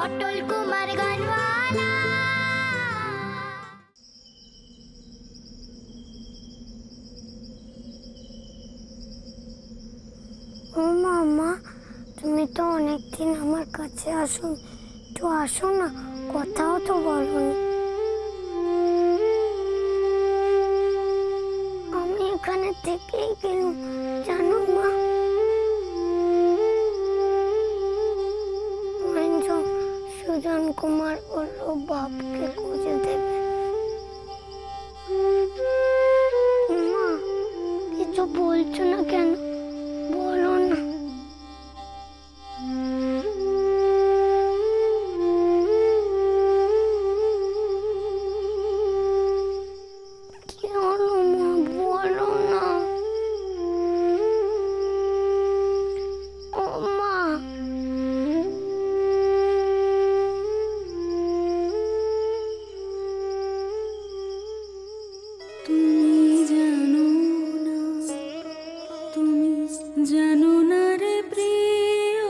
অটল কুমার গানওয়ালা। ও মামা, তুমি তো অনেকদিন আমার কাছে আসো, একটু আসো না, কথাও তো বলোনি। আমি এখানে থেকেই গেলাম জানো মা। সুজন কুমার বললো বাপকে খুঁজে দেবে। মা, কিছু বলছো না কেন? বলো না। কি হলো মা, বলো না। ও মা, জানো না রে প্রিয়,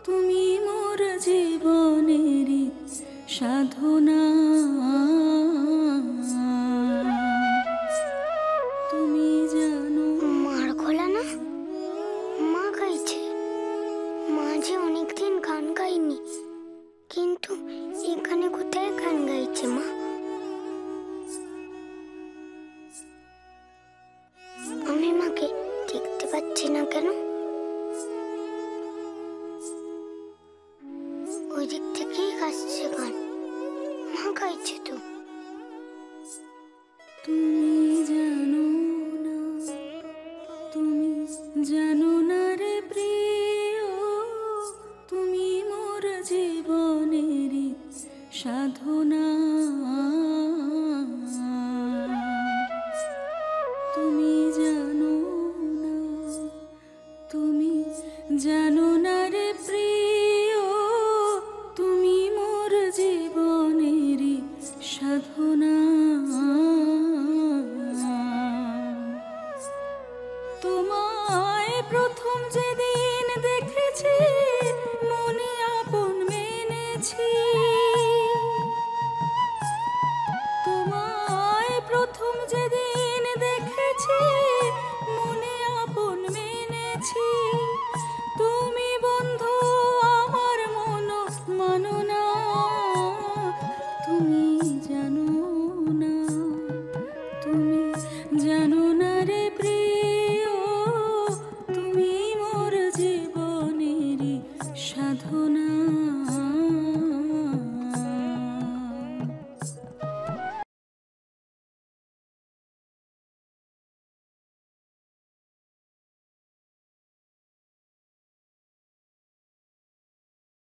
তুমি মোর জীবনেরই সাধনা। তুমি জানো। মার গলা না? মা গাইছে। মা যে অনেকদিন গান গাইনি, কিন্তু এখানে কোথায় গান গাইছে মা? আমি মাকে দেখতে পাচ্ছি না কেন? ওই দিক থেকেই আসছে গান, মা গাইছে তো। তুমি জানো না, তুমি জানো না রে প্রিয়, তুমি মোর জীবনেরই সাধনা। তুমি জানো না, তুমি জানো না রে প্রিয়, তুমি মোর জীবনেরই সাধনা। তোমায় প্রথম যেদিন দেখেছি, মনে আপন মেনেছি। তোমায় প্রথম যেদিন দেখেছি, মনে আপন মেনেছি। তুমি বন্ধু আমার মন মানো না। তুমি জানো না, তুমি জানো না রে প্রিয়, তুমি মোর জীবনেরই সাধনা।